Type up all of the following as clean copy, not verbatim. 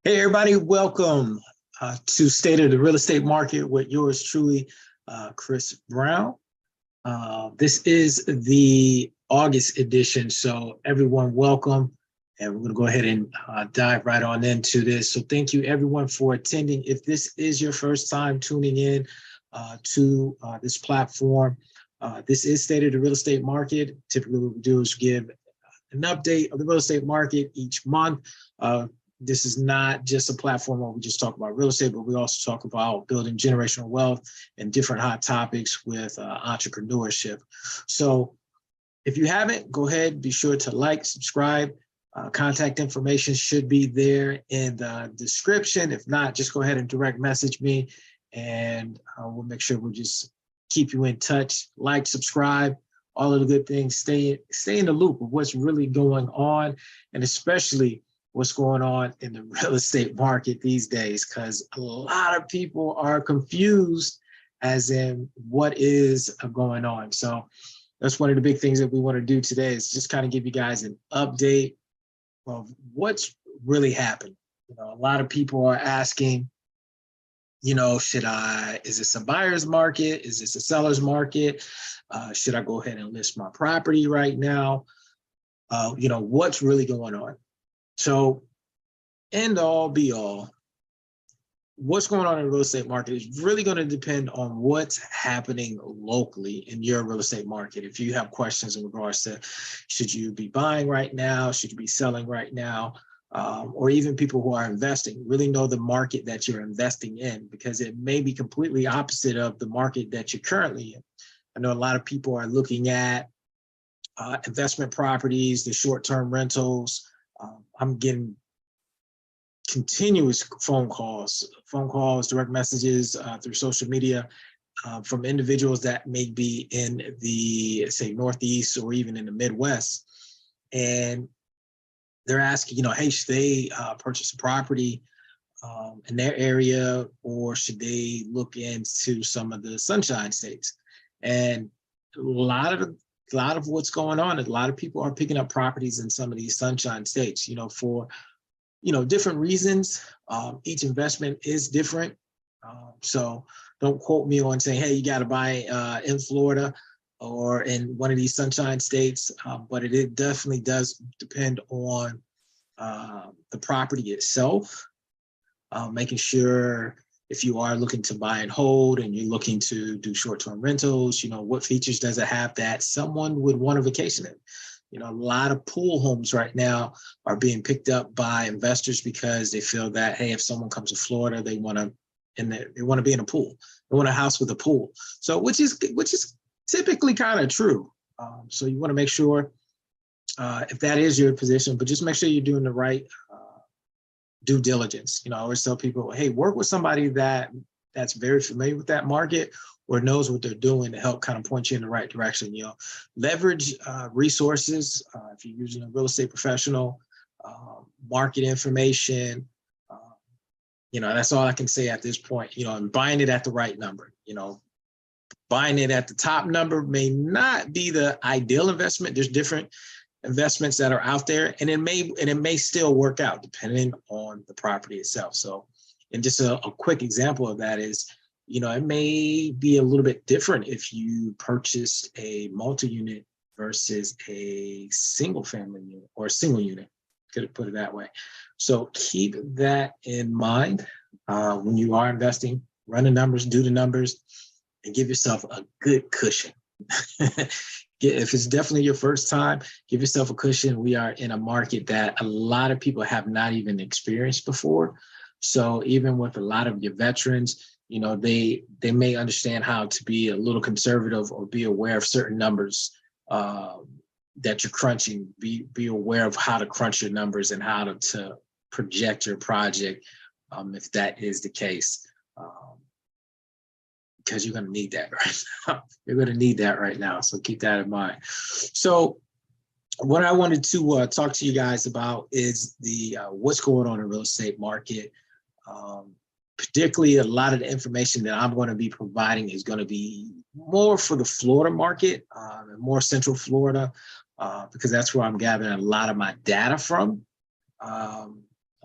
Hey, everybody, welcome to State of the Real Estate Market with yours truly, Chris Brown. This is the August edition, so everyone welcome. And we're going to go ahead and dive right on into this. So thank you, everyone, for attending. If this is your first time tuning in to this platform, this is State of the Real Estate Market. Typically, what we do is give an update of the real estate market each month. This is not just a platform where we just talk about real estate, but we also talk about building generational wealth and different hot topics with entrepreneurship. So if you haven't, go ahead, be sure to like, subscribe. Contact information should be there in the description. If not, just go ahead and direct message me and we'll make sure we'll just keep you in touch. Like, subscribe, all of the good things. Stay in the loop of what's really going on, and especially what's going on in the real estate market these days, because a lot of people are confused as in what is going on. So that's one of the big things that we want to do today, is just kind of give you guys an update of what's really happened. A lot of people are asking, is this a buyer's market? Is this a seller's market? Should I go ahead and list my property right now? What's really going on? So, end all be all, what's going on in the real estate market is really going to depend on what's happening locally in your real estate market. If you have questions in regards to, should you be buying right now? Should you be selling right now? Or even people who are investing, really know the market that you're investing in, because it may be completely opposite of the market that you're currently in. I know a lot of people are looking at investment properties, the short-term rentals. I'm getting continuous phone calls, direct messages through social media from individuals that may be in the, say, Northeast or even in the Midwest. And they're asking, hey, should they purchase a property in their area, or should they look into some of the Sunshine States? And a lot of what's going on, a lot of people are picking up properties in some of these Sunshine States, for, different reasons. Each investment is different. So don't quote me on saying, hey, you got to buy in Florida or in one of these Sunshine States, but it definitely does depend on the property itself, making sure if you are looking to buy and hold and you're looking to do short-term rentals, what features does it have that someone would want to vacation in? A lot of pool homes right now are being picked up by investors because they feel that, hey, if someone comes to Florida, they want to be in a pool. They want a house with a pool. So which is typically kind of true. So you want to make sure if that is your position, but just make sure you're doing the right due diligence. I always tell people, hey, work with somebody that's very familiar with that market or knows what they're doing to help kind of point you in the right direction. Leverage resources. If you're using a real estate professional, market information, that's all I can say at this point. And buying it at the right number. Buying it at the top number may not be the ideal investment. There's different investments that are out there, and it may still work out depending on the property itself. So, and just a quick example of that is, it may be a little bit different if you purchased a multi-unit versus a single family unit or a single unit, could put it that way. So keep that in mind when you are investing. Run the numbers, do the numbers, and give yourself a good cushion. If it's definitely your first time, give yourself a cushion. We are in a market that a lot of people have not even experienced before. So even with a lot of your veterans, they may understand how to be a little conservative or be aware of certain numbers that you're crunching. Be aware of how to crunch your numbers and how to project your project if that is the case. Because you're going to need that right now. You're going to need that right now. So keep that in mind. So what I wanted to talk to you guys about is the what's going on in the real estate market. Particularly a lot of the information that I'm going to be providing is going to be more for the Florida market, more Central Florida, because that's where I'm gathering a lot of my data from.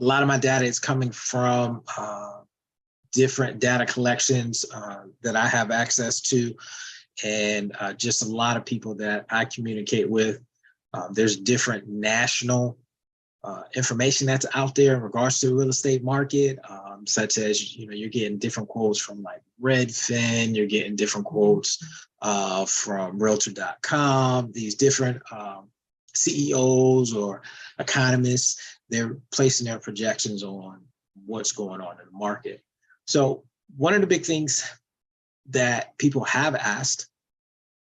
a lot of my data is coming from different data collections that I have access to, and just a lot of people that I communicate with. There's different national information that's out there in regards to the real estate market, such as, you're getting different quotes from like Redfin, you're getting different quotes from Realtor.com, these different CEOs or economists, they're placing their projections on what's going on in the market. So one of the big things that people have asked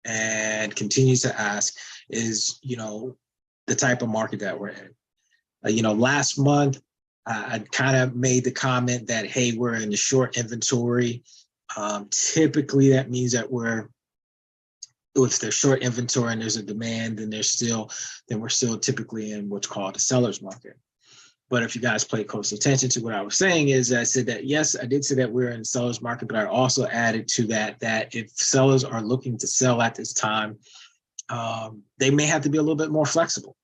and continues to ask is, the type of market that we're in. Last month, I kind of made the comment that, hey, we're in the short inventory. Typically, that means that if there's short inventory and there's a demand, then we're still typically in what's called a seller's market. But if you guys pay close attention to what I was saying, is I said that, yes, I did say that we're in the seller's market, but I also added to that if sellers are looking to sell at this time, they may have to be a little bit more flexible.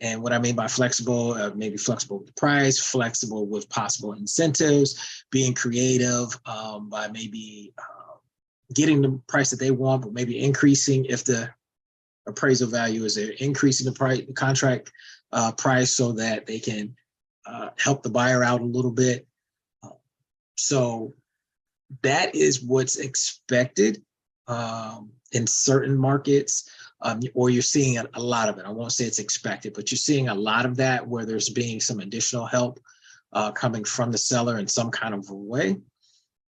And what I mean by flexible, maybe flexible with the price, flexible with possible incentives, being creative by maybe getting the price that they want, but maybe increasing if the appraisal value is there, increasing the price, the contract price, so that they can help the buyer out a little bit. So that is what's expected in certain markets. Or you're seeing a lot of it. I won't say it's expected, but you're seeing a lot of that where there's being some additional help coming from the seller in some kind of a way.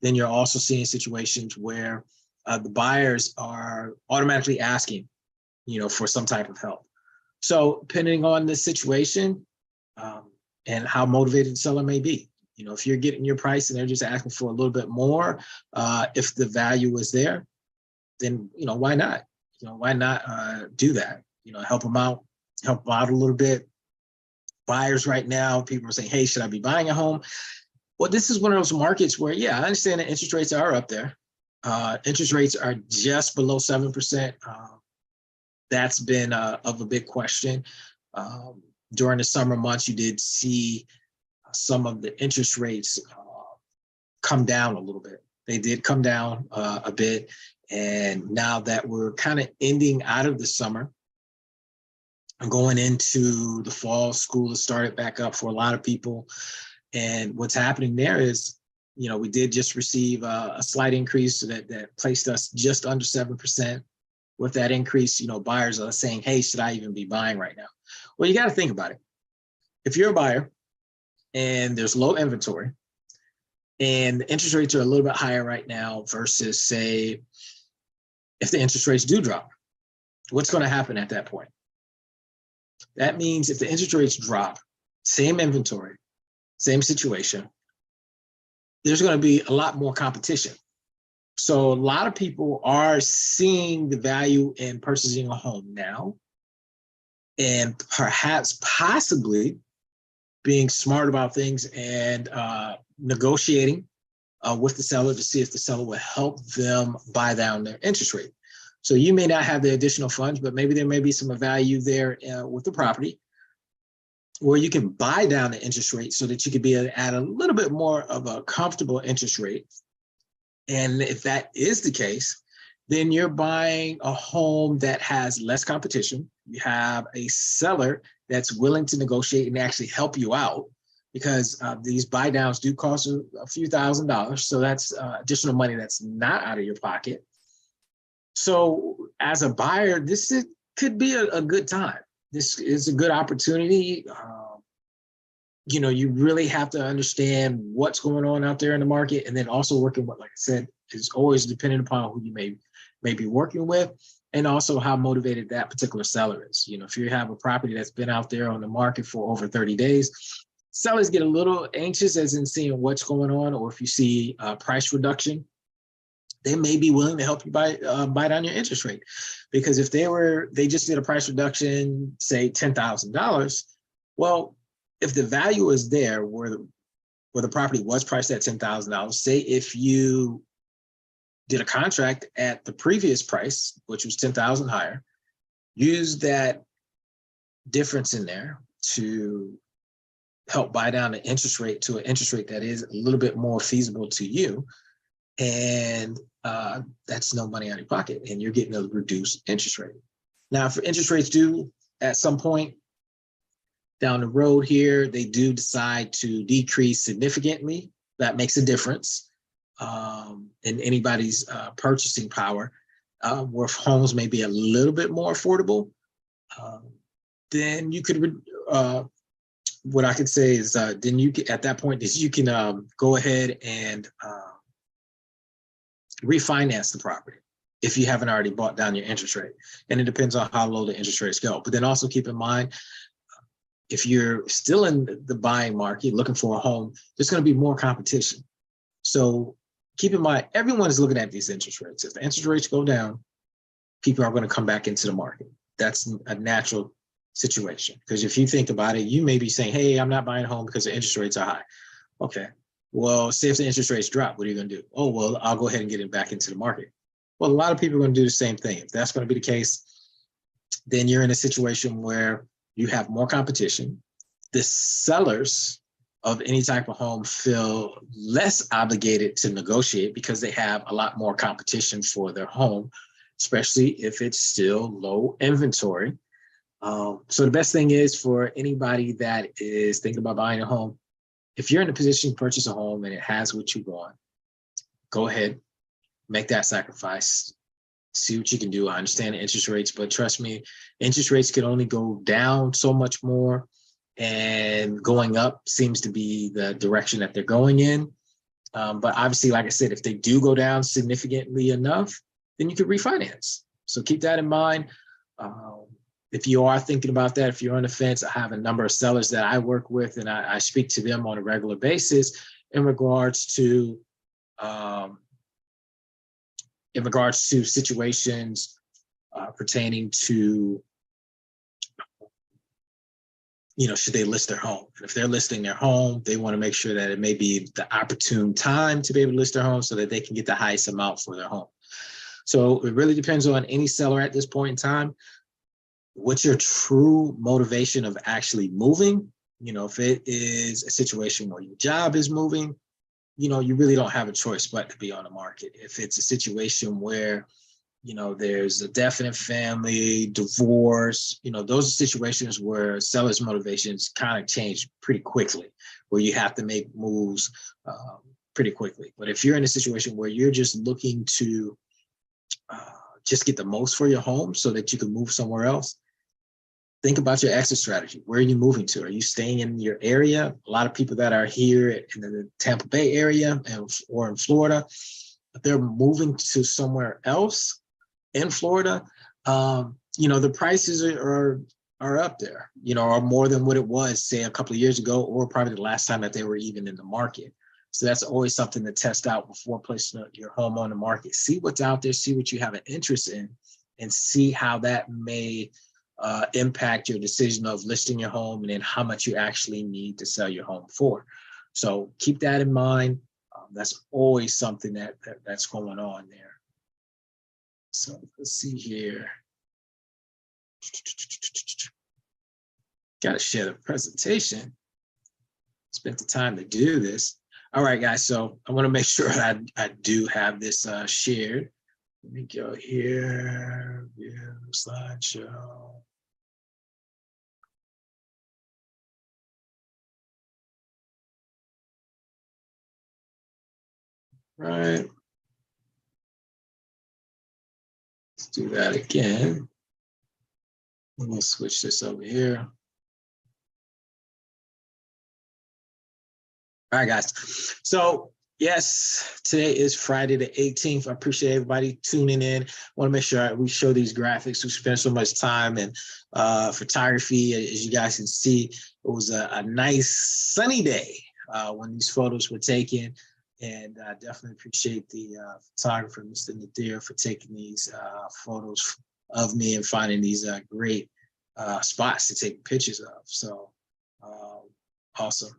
Then you're also seeing situations where the buyers are automatically asking, for some type of help. So depending on the situation and how motivated the seller may be, if you're getting your price and they're just asking for a little bit more, if the value is there, then, why not? Why not do that? Help them out a little bit. Buyers right now, people are saying, hey, should I be buying a home? Well, this is one of those markets where, yeah, I understand that interest rates are up there. Interest rates are just below 7%. That's been of a big question. During the summer months, you did see some of the interest rates come down a little bit. They did come down a bit. And now that we're kind of ending out of the summer and going into the fall, school has started back up for a lot of people. And what's happening there is, we did just receive a slight increase that placed us just under 7%. With that increase, buyers are saying, hey, should I even be buying right now? Well, you got to think about it. If you're a buyer and there's low inventory and the interest rates are a little bit higher right now versus, say, if the interest rates do drop, what's going to happen at that point? That means if the interest rates drop, same inventory, same situation, there's going to be a lot more competition. So a lot of people are seeing the value in purchasing a home now, and perhaps possibly being smart about things and negotiating with the seller to see if the seller will help them buy down their interest rate. So you may not have the additional funds, but maybe there may be some value there with the property where you can buy down the interest rate so that you could be at a little bit more of a comfortable interest rate. And if that is the case, then you're buying a home that has less competition. You have a seller that's willing to negotiate and actually help you out, because these buy downs do cost a few $1,000s. So that's additional money that's not out of your pocket. So as a buyer, this could be a good time. This is a good opportunity. You really have to understand what's going on out there in the market, and then also working with, like I said, is always dependent upon who you may be working with, and also how motivated that particular seller is. If you have a property that's been out there on the market for over 30 days, sellers get a little anxious as in seeing what's going on, or if you see a price reduction, they may be willing to help you buy down your interest rate. Because if they just did a price reduction, say $10,000, well, if the value is there where the property was priced at $10,000, say if you did a contract at the previous price, which was $10,000 higher, use that difference in there to help buy down the interest rate to an interest rate that is a little bit more feasible to you. And that's no money out of your pocket, and you're getting a reduced interest rate. Now, if interest rates do at some point down the road here, they do decide to decrease significantly, that makes a difference in anybody's purchasing power, where homes may be a little bit more affordable. Then you could, what I could say is, then you can, at that point, is you can go ahead and refinance the property if you haven't already bought down your interest rate. And it depends on how low the interest rates go. But then also keep in mind, if you're still in the buying market looking for a home, there's going to be more competition. So keep in mind, everyone is looking at these interest rates. If the interest rates go down, people are going to come back into the market. That's a natural situation. Because if you think about it, you may be saying, hey, I'm not buying a home because the interest rates are high. Okay. Well, say if the interest rates drop, what are you going to do? Oh, well, I'll go ahead and get it back into the market. Well, a lot of people are going to do the same thing. If that's going to be the case, then you're in a situation where you have more competition. The sellers of any type of home feel less obligated to negotiate because they have a lot more competition for their home, especially if it's still low inventory. So the best thing is for anybody that is thinking about buying a home, if you're in a position to purchase a home and it has what you want, go ahead, make that sacrifice, see what you can do. I understand the interest rates, but trust me, interest rates can only go down so much more, and going up seems to be the direction that they're going in. But obviously, like I said, if they do go down significantly enough, then you could refinance. So keep that in mind. If you are thinking about that, if you're on the fence, I have a number of sellers that I work with, and I speak to them on a regular basis in regards to situations pertaining to, should they list their home? And if they're listing their home, they want to make sure that it may be the opportune time to be able to list their home so that they can get the highest amount for their home. So it really depends on any seller at this point in time. What's your true motivation of actually moving? If it is a situation where your job is moving, you really don't have a choice but to be on the market. If it's a situation where, there's a death in the family, divorce, those are situations where sellers' motivations kind of change pretty quickly, where you have to make moves pretty quickly. But if you're in a situation where you're just looking to just get the most for your home so that you can move somewhere else, think about your exit strategy. Where are you moving to? Are you staying in your area? A lot of people that are here in the Tampa Bay area or in Florida, if they're moving to somewhere else in Florida, the prices are up there, are more than what it was, say, a couple of years ago, or probably the last time that they were even in the market. So that's always something to test out before placing your home on the market. See what's out there, see what you have an interest in, and see how that may impact your decision of listing your home and then how much you actually need to sell your home for. So keep that in mind. That's always something that's going on there. So let's see here. Got to share the presentation. Spent the time to do this. All right, guys. So I want to make sure I do have this shared. Let me go here. View slideshow. Right. Let's do that again. We'll switch this over here. All right, guys. So yes, today is Friday the 18th. I appreciate everybody tuning in. I want to make sure we show these graphics. We spent so much time in photography. As you guys can see, it was a nice sunny day when these photos were taken. And I definitely appreciate the photographer, Mr. Nadir, for taking these photos of me and finding these great spots to take pictures of. So awesome.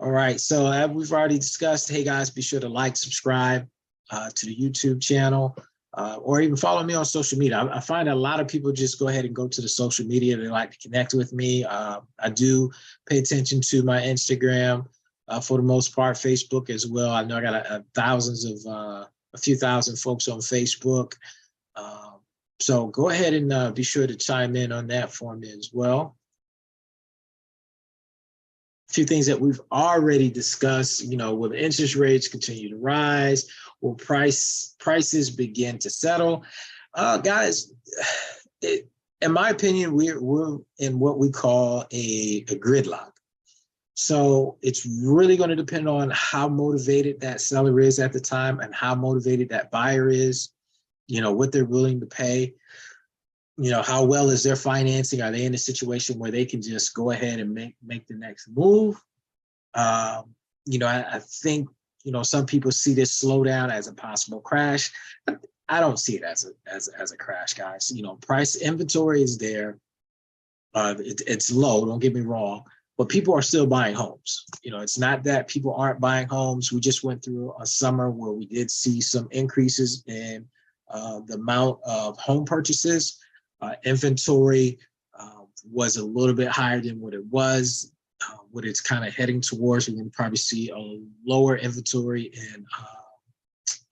All right, so as we've already discussed, hey guys, be sure to like, subscribe to the YouTube channel. or even follow me on social media. I find a lot of people just go ahead and go to the social media. They like to connect with me. I do pay attention to my Instagram for the most part, Facebook as well. I know I got a few thousand folks on Facebook. So go ahead and be sure to chime in on that for me as well. A few things that we've already discussed, will the interest rates continue to rise? Will prices begin to settle? Guys, in my opinion, we're in what we call a gridlock. So it's really going to depend on how motivated that seller is at the time and how motivated that buyer is, what they're willing to pay. How well is their financing? Are they in a situation where they can just go ahead and make the next move? I think, some people see this slowdown as a possible crash. I don't see it as a crash, guys. Price inventory is there. It's low, don't get me wrong, but people are still buying homes. It's not that people aren't buying homes. We just went through a summer where we did see some increases in the amount of home purchases. Inventory was a little bit higher than what it was. What it's kind of heading towards, we're going to probably see a lower inventory and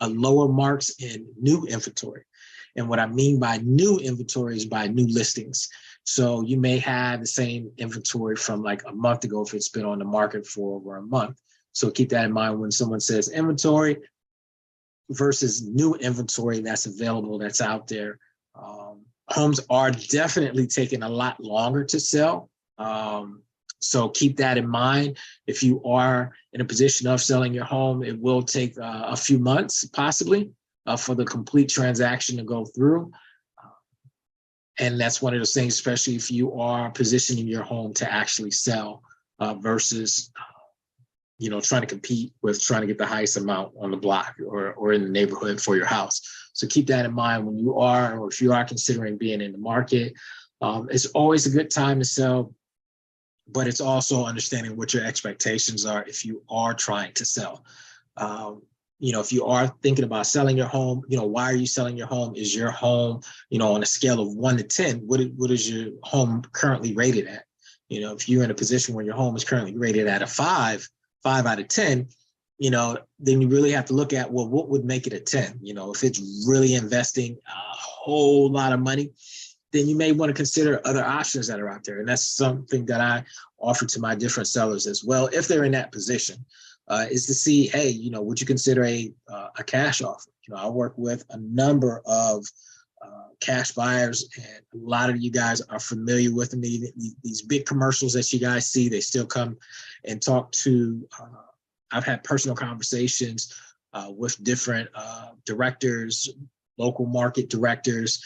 a lower marks in new inventory. And what I mean by new inventory is by new listings. So you may have the same inventory from like a month ago if it's been on the market for over a month. So keep that in mind when someone says inventory versus new inventory that's available, that's out there. Homes are definitely taking a lot longer to sell. So keep that in mind. If you are in a position of selling your home, it will take a few months possibly for the complete transaction to go through. And that's one of those things, especially if you are positioning your home to actually sell versus, trying to compete with trying to get the highest amount on the block or in the neighborhood for your house. So keep that in mind when you are, or if you are considering being in the market. It's always a good time to sell, but it's also understanding what your expectations are if you are trying to sell. If you are thinking about selling your home, why are you selling your home? Is your home, on a scale of 1 to 10, what is your home currently rated at? If you're in a position where your home is currently rated at a 5 out of 10, then you really have to look at, well, what would make it a 10? If it's really investing a whole lot of money, then you may want to consider other options that are out there. And that's something that I offer to my different sellers as well, if they're in that position, is to see, hey, would you consider a cash offer? I work with a number of cash buyers, and a lot of you guys are familiar with them. These big commercials that you guys see, they still come and talk to. I've had personal conversations with different directors, local market directors,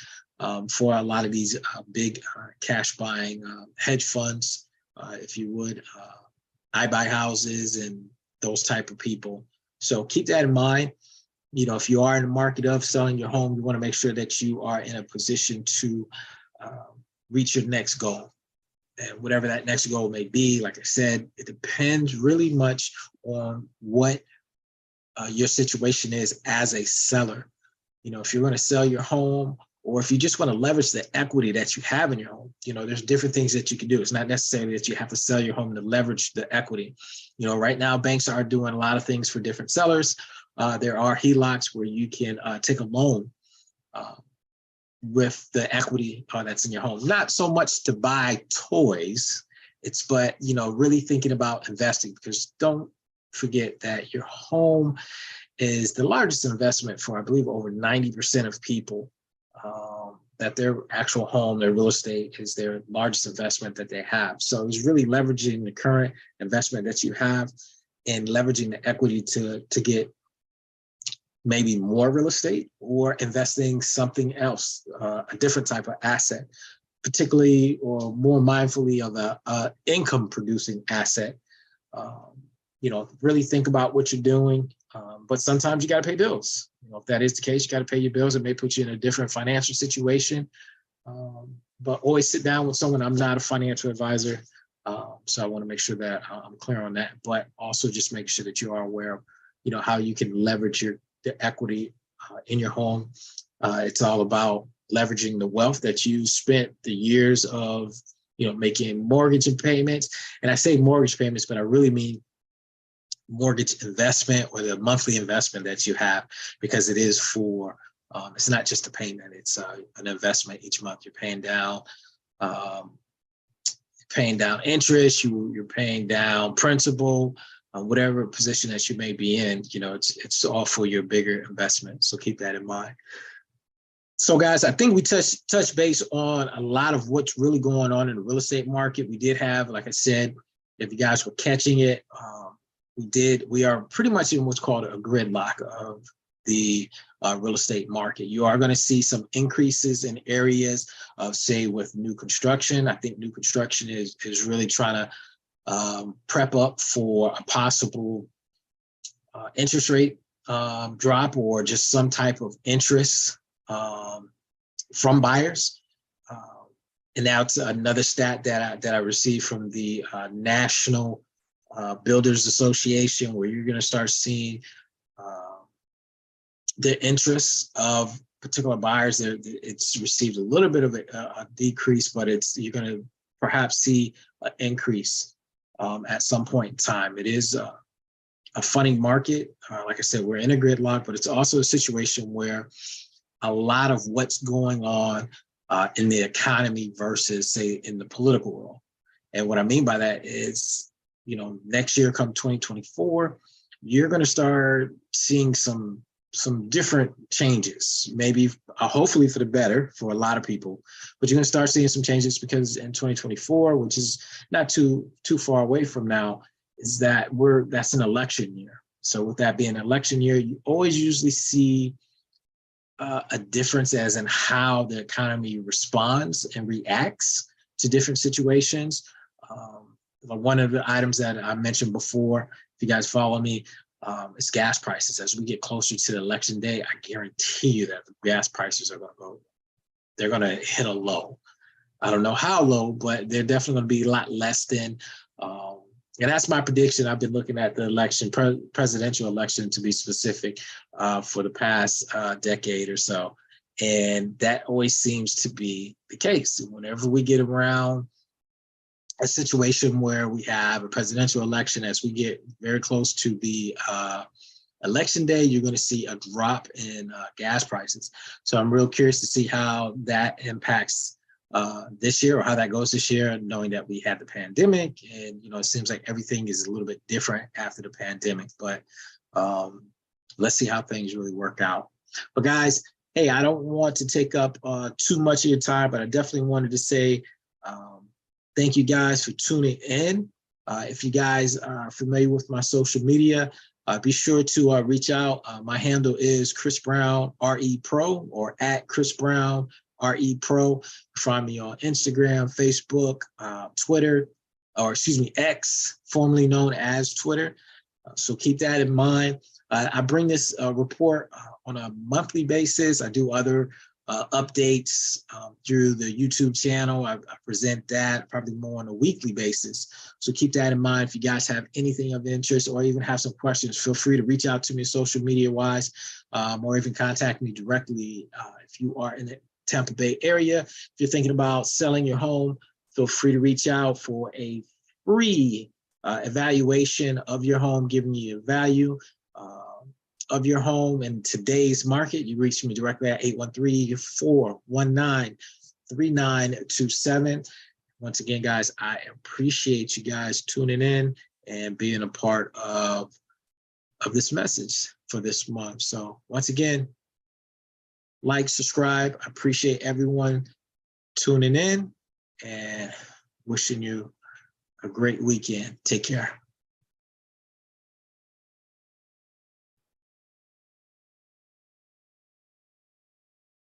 for a lot of these big cash buying hedge funds, if you would, I buy houses and those type of people. So keep that in mind. If you are in the market of selling your home, you want to make sure that you are in a position to reach your next goal. And whatever that next goal may be, like I said, it depends really much on what your situation is as a seller. If you're going to sell your home, or if you just want to leverage the equity that you have in your home, there's different things that you can do. It's not necessarily that you have to sell your home to leverage the equity. Right now, banks are doing a lot of things for different sellers. There are HELOCs where you can take a loan with the equity that's in your home. Not so much to buy toys, but really thinking about investing, because don't forget that your home is the largest investment for, I believe, over 90% of people. That their actual home, their real estate, is their largest investment that they have. So it's really leveraging the current investment that you have and leveraging the equity to get maybe more real estate, or investing something else, a different type of asset, particularly or more mindfully of a income producing asset. Really think about what you're doing. But sometimes you got to pay bills. If that is the case, you got to pay your bills. It may put you in a different financial situation. But always sit down with someone. I'm not a financial advisor, so I want to make sure that I'm clear on that. But also just make sure that you are aware of, how you can leverage the equity in your home. It's all about leveraging the wealth that you spent the years of, making mortgage payments. And I say mortgage payments, but I really mean mortgage investment, or the monthly investment that you have, because it is for, it's not just a payment, it's an investment each month. You're paying down interest, you're paying down principal, whatever position that you may be in, it's all for your bigger investment. So keep that in mind. So guys, I think we touched base on a lot of what's really going on in the real estate market. We did have, like I said, if you guys were catching it, we are pretty much in what's called a gridlock of the real estate market. You are going to see some increases in areas of, say, with new construction. I think new construction is really trying to prep up for a possible interest rate drop, or just some type of interest from buyers. And that's another stat that I received from the National Builders Association, where you're going to start seeing the interest of particular buyers. It's received a little bit of a decrease, but you're going to perhaps see an increase at some point in time. It is a funny market. Like I said, we're in a gridlock, but it's also a situation where a lot of what's going on in the economy versus, say, in the political world. And what I mean by that is, next year, come 2024, you're going to start seeing some different changes, maybe hopefully for the better for a lot of people, but you're going to start seeing some changes, because in 2024, which is not too far away from now, is that's an election year. So with that being an election year, you always usually see a difference as in how the economy responds and reacts to different situations. One of the items that I mentioned before, if you guys follow me, is gas prices. As we get closer to the election day, I guarantee you that the gas prices are they're going to hit a low. I don't know how low, but they're definitely going to be a lot less than, and that's my prediction. I've been looking at the election, presidential election to be specific, for the past decade or so. And that always seems to be the case. Whenever we get around a situation where we have a presidential election, as we get very close to the election day, you're going to see a drop in gas prices. So I'm real curious to see how that impacts this year, or how that goes this year, knowing that we had the pandemic, and it seems like everything is a little bit different after the pandemic. But let's see how things really work out. But guys, hey, I don't want to take up too much of your time, but I definitely wanted to say thank you guys for tuning in. If you guys are familiar with my social media, be sure to reach out. My handle is Chris Brown RE Pro, or at Chris Brown RE Pro. Find me on Instagram, Facebook, Twitter, or excuse me, X, formerly known as Twitter. So keep that in mind. I bring this report on a monthly basis. I do other updates through the YouTube channel. I present that probably more on a weekly basis. So keep that in mind. If you guys have anything of interest, or even have some questions, feel free to reach out to me social media wise, or even contact me directly. If you are in the Tampa Bay area, if you're thinking about selling your home, feel free to reach out for a free evaluation of your home, giving you a value of your home in today's market. You reach me directly at 813-419-3927. Once again, guys, I appreciate you guys tuning in and being a part of this message for this month. So once again, like, subscribe. I appreciate everyone tuning in, and wishing you a great weekend. Take care.